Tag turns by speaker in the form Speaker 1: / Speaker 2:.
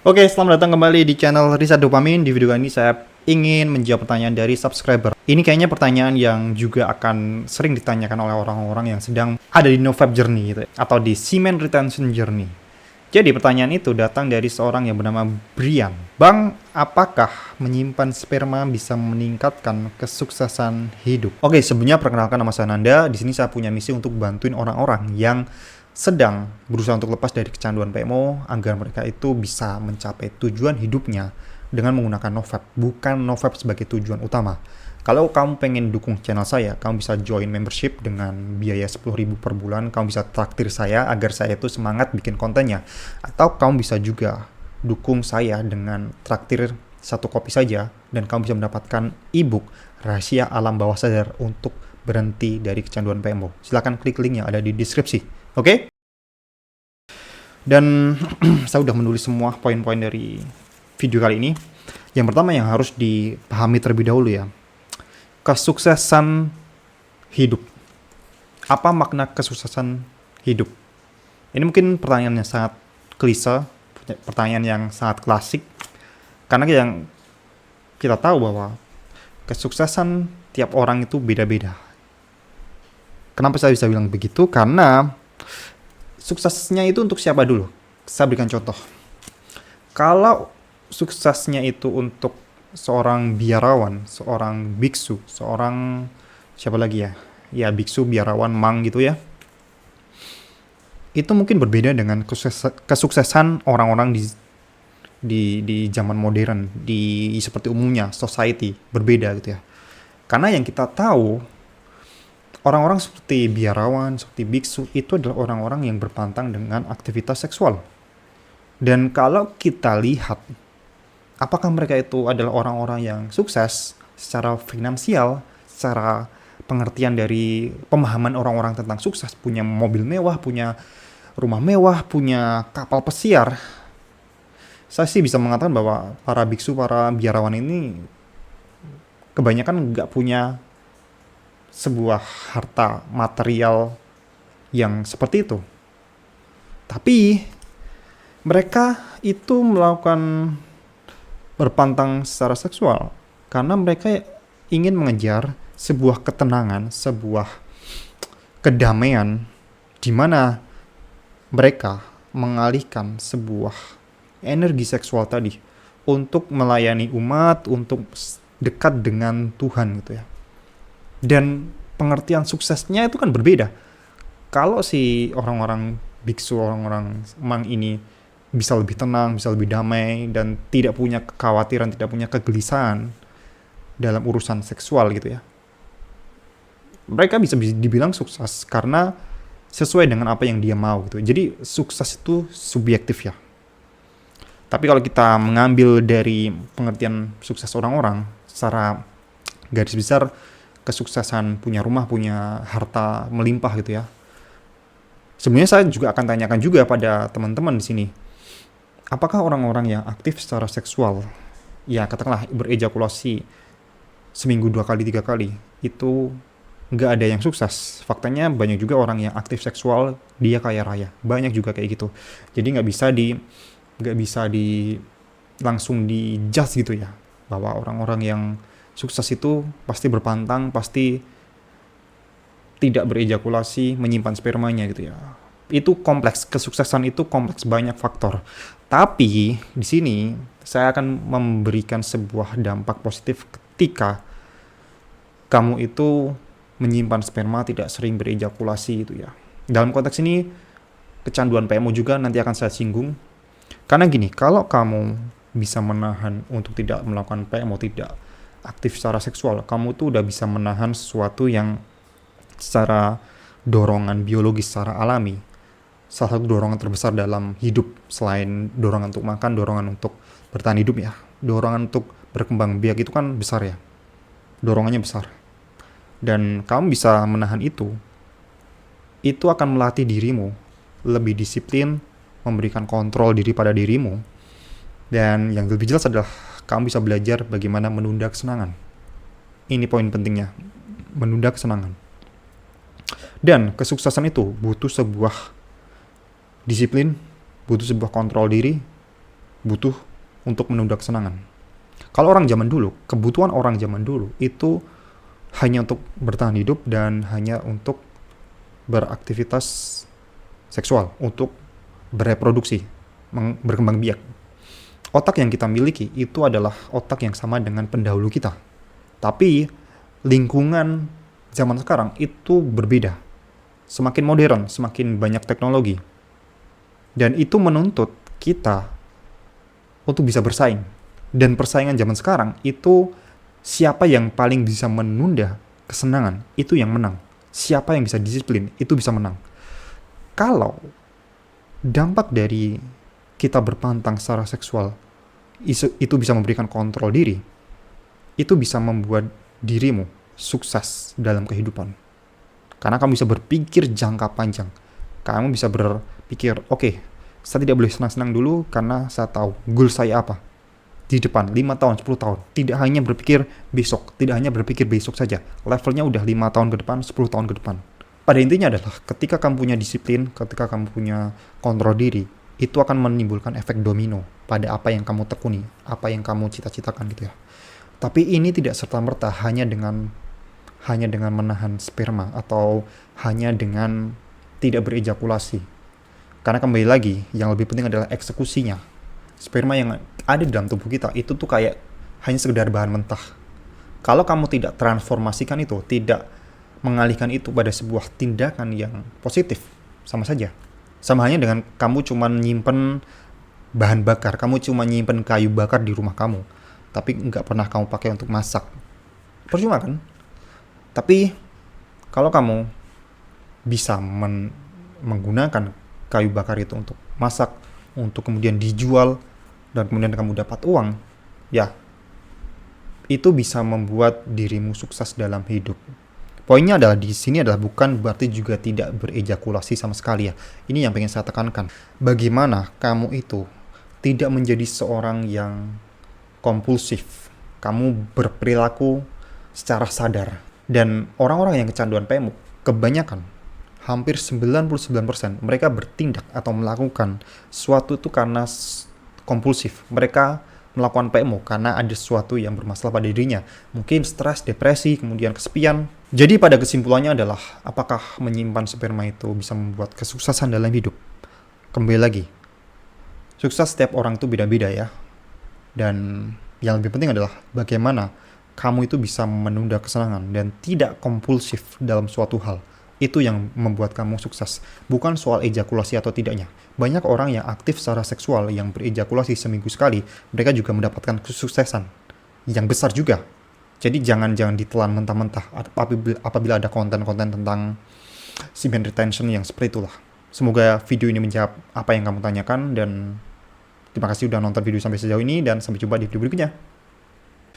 Speaker 1: Oke, selamat datang kembali di channel Riset Dopamin. Di video kali ini saya ingin menjawab pertanyaan dari subscriber. Ini kayaknya pertanyaan yang juga akan sering ditanyakan oleh orang-orang yang sedang ada di NoFap journey gitu, atau di semen retention journey. Jadi pertanyaan itu datang dari seorang yang bernama Brian. Bang, apakah menyimpan sperma bisa meningkatkan kesuksesan hidup? Oke, sebelumnya perkenalkan nama saya Nanda. Di sini saya punya misi untuk bantuin orang-orang yang sedang berusaha untuk lepas dari kecanduan PMO agar mereka itu bisa mencapai tujuan hidupnya dengan menggunakan NoFap, bukan NoFap sebagai tujuan utama. Kalau kamu pengen dukung channel saya, kamu bisa join membership dengan biaya 10.000 per bulan. Kamu bisa traktir saya agar saya itu semangat bikin kontennya. Atau kamu bisa juga dukung saya dengan traktir satu kopi saja, dan kamu bisa mendapatkan ebook Rahasia Alam Bawah Sadar untuk berhenti dari kecanduan PMO. Silahkan klik link yang ada di deskripsi. Oke? Dan saya udah menulis semua poin-poin dari video kali ini. Yang pertama yang harus dipahami terlebih dahulu ya, kesuksesan hidup. Apa makna kesuksesan hidup? Ini mungkin pertanyaan yang sangat klise, pertanyaan yang sangat klasik, karena yang kita tahu bahwa kesuksesan tiap orang itu beda-beda. Kenapa saya bisa bilang begitu? Karena suksesnya itu untuk siapa dulu? Saya berikan contoh. Kalau suksesnya itu untuk seorang biarawan, seorang biksu, seorang siapa lagi ya? Ya biksu, biarawan, mang gitu ya. Itu mungkin berbeda dengan kesuksesan orang-orang di zaman modern, di seperti umumnya society, berbeda gitu ya. Karena yang kita tahu, orang-orang seperti biarawan, seperti biksu itu adalah orang-orang yang berpantang dengan aktivitas seksual. Dan kalau kita lihat, apakah mereka itu adalah orang-orang yang sukses secara finansial, secara pengertian dari pemahaman orang-orang tentang sukses, punya mobil mewah, punya rumah mewah, punya kapal pesiar. Saya sih bisa mengatakan bahwa para biksu, para biarawan ini kebanyakan nggak punya sebuah harta material yang seperti itu. Tapi mereka itu melakukan berpantang secara seksual karena mereka ingin mengejar sebuah ketenangan, sebuah kedamaian di mana mereka mengalihkan sebuah energi seksual tadi untuk melayani umat, untuk dekat dengan Tuhan gitu ya. Dan pengertian suksesnya itu kan berbeda. Kalau si orang-orang biksu, orang-orang mang ini bisa lebih tenang, bisa lebih damai, dan tidak punya kekhawatiran, tidak punya kegelisahan dalam urusan seksual gitu ya. Mereka bisa dibilang sukses karena sesuai dengan apa yang dia mau gitu. Jadi sukses itu subjektif ya. Tapi kalau kita mengambil dari pengertian sukses orang-orang secara garis besar, kesuksesan punya rumah, punya harta melimpah gitu ya. Sebenarnya saya juga akan tanyakan juga pada teman-teman di sini. Apakah orang-orang yang aktif secara seksual, ya katakanlah berejakulasi seminggu 2 kali, 3 kali, itu nggak ada yang sukses. Faktanya banyak juga orang yang aktif seksual, dia kaya raya. Banyak juga kayak gitu. Jadi nggak bisa di langsung di-judge gitu ya, bahwa orang-orang yang sukses itu pasti berpantang, pasti tidak berejakulasi, menyimpan spermanya gitu ya. Itu kompleks, kesuksesan itu kompleks, banyak faktor. Tapi di sini saya akan memberikan sebuah dampak positif ketika kamu itu menyimpan sperma, tidak sering berejakulasi gitu ya. Dalam konteks ini kecanduan PMO juga nanti akan saya singgung. Karena gini, kalau kamu bisa menahan untuk tidak melakukan PMO, tidak aktif secara seksual, kamu tuh udah bisa menahan sesuatu yang secara dorongan biologis, secara alami, salah satu dorongan terbesar dalam hidup selain dorongan untuk makan, dorongan untuk bertahan hidup ya, dorongan untuk berkembang biak itu kan besar ya, dorongannya besar, dan kamu bisa menahan itu akan melatih dirimu lebih disiplin, memberikan kontrol diri pada dirimu, dan yang lebih jelas adalah kamu bisa belajar bagaimana menunda kesenangan. Ini poin pentingnya, menunda kesenangan. Dan kesuksesan itu butuh sebuah disiplin, butuh sebuah kontrol diri, butuh untuk menunda kesenangan. Kalau orang zaman dulu, kebutuhan orang zaman dulu itu hanya untuk bertahan hidup dan hanya untuk beraktivitas seksual, untuk bereproduksi, berkembang biak. Otak yang kita miliki itu adalah otak yang sama dengan pendahulu kita. Tapi lingkungan zaman sekarang itu berbeda. Semakin modern, semakin banyak teknologi. Dan itu menuntut kita untuk bisa bersaing. Dan persaingan zaman sekarang itu siapa yang paling bisa menunda kesenangan, itu yang menang. Siapa yang bisa disiplin, itu bisa menang. Kalau dampak dari kita berpantang secara seksual itu bisa memberikan kontrol diri, itu bisa membuat dirimu sukses dalam kehidupan. Karena kamu bisa berpikir jangka panjang. Kamu bisa berpikir, oke, saya tidak boleh senang-senang dulu karena saya tahu goal saya apa di depan 5 tahun, 10 tahun. Tidak hanya berpikir besok saja. Levelnya udah 5 tahun ke depan, 10 tahun ke depan. Pada intinya adalah ketika kamu punya disiplin, ketika kamu punya kontrol diri, itu akan menimbulkan efek domino pada apa yang kamu tekuni, apa yang kamu cita-citakan gitu ya. Tapi ini tidak serta-merta hanya dengan menahan sperma atau hanya dengan tidak berejakulasi. Karena kembali lagi, yang lebih penting adalah eksekusinya. Sperma yang ada di dalam tubuh kita itu tuh kayak hanya sekedar bahan mentah. Kalau kamu tidak transformasikan itu, tidak mengalihkan itu pada sebuah tindakan yang positif, sama saja. Sama halnya dengan kamu cuma nyimpen bahan bakar, kamu cuma nyimpen kayu bakar di rumah kamu, tapi nggak pernah kamu pakai untuk masak. Percuma kan? Tapi kalau kamu bisa menggunakan kayu bakar itu untuk masak, untuk kemudian dijual, dan kemudian kamu dapat uang, ya itu bisa membuat dirimu sukses dalam hidup. Poinnya adalah di sini adalah bukan berarti juga tidak berejakulasi sama sekali ya. Ini yang pengen saya tekankan. Bagaimana kamu itu tidak menjadi seorang yang kompulsif. Kamu berperilaku secara sadar. Dan orang-orang yang kecanduan PMU, kebanyakan, hampir 99% mereka bertindak atau melakukan sesuatu itu karena kompulsif. Mereka melakukan PMO karena ada sesuatu yang bermasalah pada dirinya. Mungkin stres, depresi, kemudian kesepian. Jadi pada kesimpulannya adalah, apakah menyimpan sperma itu bisa membuat kesuksesan dalam hidup? Kembali lagi, sukses setiap orang itu beda-beda ya. Dan yang lebih penting adalah bagaimana kamu itu bisa menunda kesenangan dan tidak kompulsif dalam suatu hal. Itu yang membuat kamu sukses. Bukan soal ejakulasi atau tidaknya. Banyak orang yang aktif secara seksual yang berejakulasi seminggu sekali, mereka juga mendapatkan kesuksesan yang besar juga. Jadi jangan ditelan mentah-mentah apabila ada konten-konten tentang semen retention yang seperti itulah. Semoga video ini menjawab apa yang kamu tanyakan, dan terima kasih udah nonton video sampai sejauh ini, dan sampai jumpa di video berikutnya.